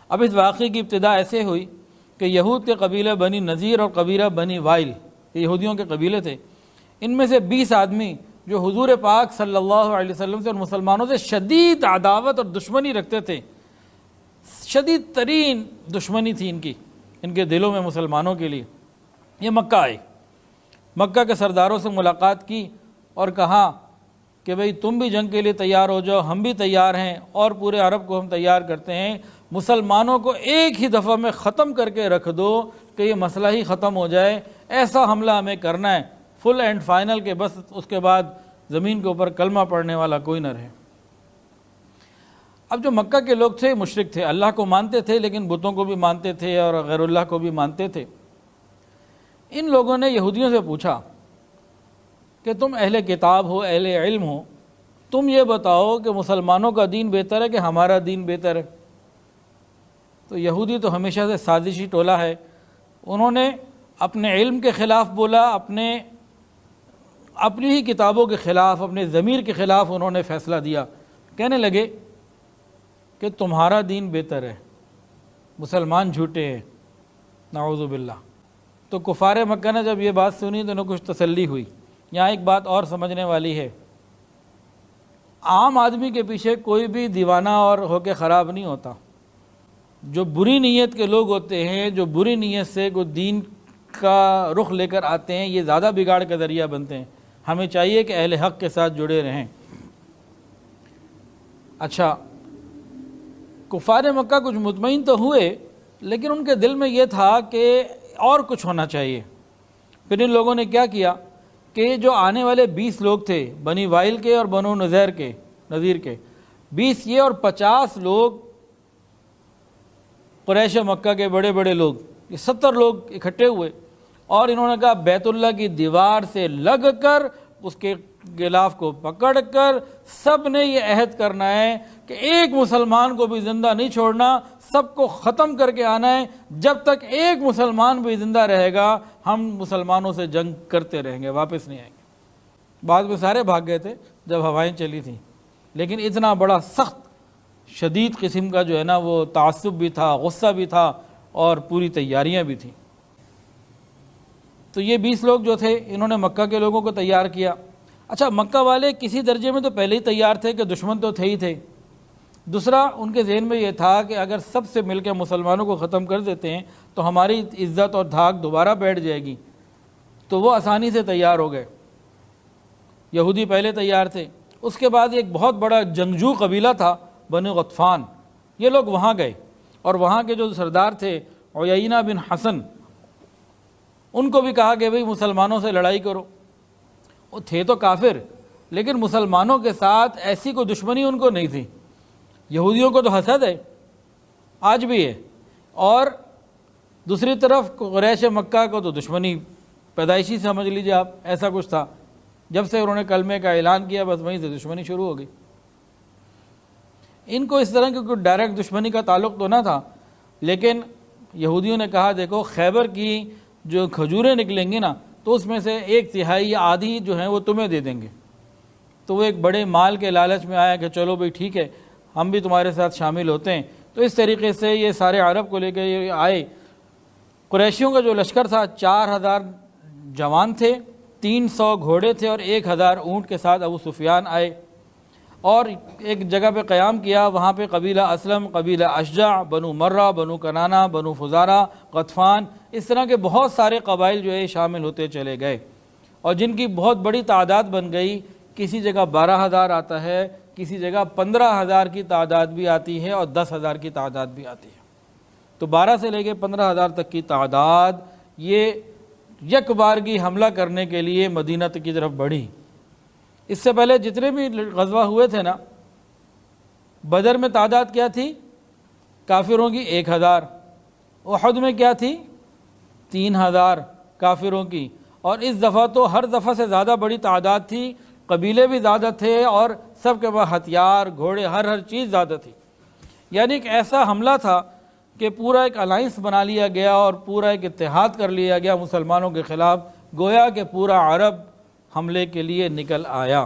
اب اس واقعے کی ابتدا ایسے ہوئی کہ یہود کے قبیلہ بنی نذیر اور قبیلہ بنی وائل، یہ یہودیوں کے قبیلے تھے، ان میں سے 20 آدمی جو حضور پاک صلی اللہ علیہ وسلم سے اور مسلمانوں سے شدید عداوت اور دشمنی رکھتے تھے، شدید ترین دشمنی تھی ان کے دلوں میں مسلمانوں کے لیے، یہ مکہ آئے، مکہ کے سرداروں سے ملاقات کی اور کہا کہ بھئی تم بھی جنگ کے لیے تیار ہو جاؤ، ہم بھی تیار ہیں اور پورے عرب کو ہم تیار کرتے ہیں، مسلمانوں کو ایک ہی دفعہ میں ختم کر کے رکھ دو کہ یہ مسئلہ ہی ختم ہو جائے، ایسا حملہ ہمیں کرنا ہے فل اینڈ فائنل کے، بس اس کے بعد زمین کے اوپر کلمہ پڑھنے والا کوئی نہ رہے۔ اب جو مکہ کے لوگ تھے مشرک تھے، اللہ کو مانتے تھے لیکن بتوں کو بھی مانتے تھے اور غیر اللہ کو بھی مانتے تھے۔ ان لوگوں نے یہودیوں سے پوچھا کہ تم اہل کتاب ہو، اہل علم ہو، تم یہ بتاؤ کہ مسلمانوں کا دین بہتر ہے کہ ہمارا دین بہتر ہے؟ تو یہودی تو ہمیشہ سے سازشی ٹولہ ہے، انہوں نے اپنے علم کے خلاف بولا، اپنی ہی کتابوں کے خلاف، اپنے ضمیر کے خلاف انہوں نے فیصلہ دیا، کہنے لگے کہ تمہارا دین بہتر ہے، مسلمان جھوٹے ہیں، نعوذ باللہ۔ تو کفار مکہ نے جب یہ بات سنی تو انہیں کچھ تسلی ہوئی۔ یہاں ایک بات اور سمجھنے والی ہے، عام آدمی کے پیچھے کوئی بھی دیوانہ اور ہو کے خراب نہیں ہوتا، جو بری نیت کے لوگ ہوتے ہیں، جو بری نیت سے کوئی دین کا رخ لے کر آتے ہیں، یہ زیادہ بگاڑ کا ذریعہ بنتے ہیں۔ ہمیں چاہیے کہ اہل حق کے ساتھ جڑے رہیں۔ اچھا، کفار مکہ کچھ مطمئن تو ہوئے لیکن ان کے دل میں یہ تھا کہ اور کچھ ہونا چاہیے۔ پھر ان لوگوں نے کیا کیا کہ جو آنے والے 20 لوگ تھے بنی وائل کے اور بنو نذیر کے، 20 یہ اور 50 لوگ قریش مکہ کے بڑے بڑے لوگ، یہ 70 لوگ اکٹھے ہوئے اور انہوں نے کہا بیت اللہ کی دیوار سے لگ کر اس کے غلاف کو پکڑ کر سب نے یہ عہد کرنا ہے کہ ایک مسلمان کو بھی زندہ نہیں چھوڑنا، سب کو ختم کر کے آنا ہے، جب تک ایک مسلمان بھی زندہ رہے گا ہم مسلمانوں سے جنگ کرتے رہیں گے، واپس نہیں آئیں گے۔ بعد میں سارے بھاگ گئے تھے جب ہوائیں چلی تھیں، لیکن اتنا بڑا سخت شدید قسم کا جو ہے نا وہ تعصب بھی تھا، غصہ بھی تھا اور پوری تیاریاں بھی تھیں۔ تو یہ 20 لوگ جو تھے انہوں نے مکہ کے لوگوں کو تیار کیا۔ اچھا، مکہ والے کسی درجے میں تو پہلے ہی تیار تھے کہ دشمن تو تھے ہی تھے، دوسرا ان کے ذہن میں یہ تھا کہ اگر سب سے مل کے مسلمانوں کو ختم کر دیتے ہیں تو ہماری عزت اور دھاک دوبارہ بیٹھ جائے گی، تو وہ آسانی سے تیار ہو گئے۔ یہودی پہلے تیار تھے، اس کے بعد ایک بہت بڑا جنگجو قبیلہ تھا بنو غطفان، یہ لوگ وہاں گئے اور وہاں کے جو سردار تھے عیینہ بن حسن، ان کو بھی کہا کہ بھئی مسلمانوں سے لڑائی کرو۔ وہ تھے تو کافر لیکن مسلمانوں کے ساتھ ایسی کوئی دشمنی ان کو نہیں تھی۔ یہودیوں کو تو حسد ہے، آج بھی ہے، اور دوسری طرف قریش مکہ کو تو دشمنی پیدائشی سمجھ لیجیے آپ، ایسا کچھ تھا۔ جب سے انہوں نے کلمے کا اعلان کیا بس وہیں سے دشمنی شروع ہو گئی۔ ان کو اس طرح کی کوئی ڈائریکٹ دشمنی کا تعلق تو نہ تھا، لیکن یہودیوں نے کہا دیکھو خیبر کی جو کھجوریں نکلیں گی نا تو اس میں سے 1/3 یا آدھی جو ہیں وہ تمہیں دے دیں گے۔ تو وہ ایک بڑے مال کے لالچ میں آیا کہ چلو بھئی ٹھیک ہے ہم بھی تمہارے ساتھ شامل ہوتے ہیں۔ تو اس طریقے سے یہ سارے عرب کو لے کے یہ آئے۔ قریشیوں کا جو لشکر تھا 4000 جوان تھے، 300 گھوڑے تھے اور 1000 اونٹ کے ساتھ ابو سفیان آئے اور ایک جگہ پہ قیام کیا۔ وہاں پہ قبیلہ اسلم، قبیلہ اشجع، بنو مرہ، بنو کنانہ، بنو فزارہ، غطفان، اس طرح کے بہت سارے قبائل جو ہے شامل ہوتے چلے گئے اور جن کی بہت بڑی تعداد بن گئی۔ کسی جگہ 12000 آتا ہے، کسی جگہ 15000 کی تعداد بھی آتی ہے اور 10000 کی تعداد بھی آتی ہے۔ تو 12 سے لے کے 15000 تک کی تعداد یہ یک بارگی حملہ کرنے کے لیے مدینہ کی طرف بڑھی۔ اس سے پہلے جتنے بھی غزوہ ہوئے تھے نا، بدر میں تعداد کیا تھی کافروں کی؟ 1000۔ احد میں کیا تھی؟ 3000 کافروں کی۔ اور اس دفعہ تو ہر دفعہ سے زیادہ بڑی تعداد تھی، قبیلے بھی زیادہ تھے اور سب کے پاس ہتھیار، گھوڑے، ہر چیز زیادہ تھی۔ یعنی ایک ایسا حملہ تھا کہ پورا ایک الائنس بنا لیا گیا اور پورا ایک اتحاد کر لیا گیا مسلمانوں کے خلاف، گویا کہ پورا عرب حملے کے لیے نکل آیا۔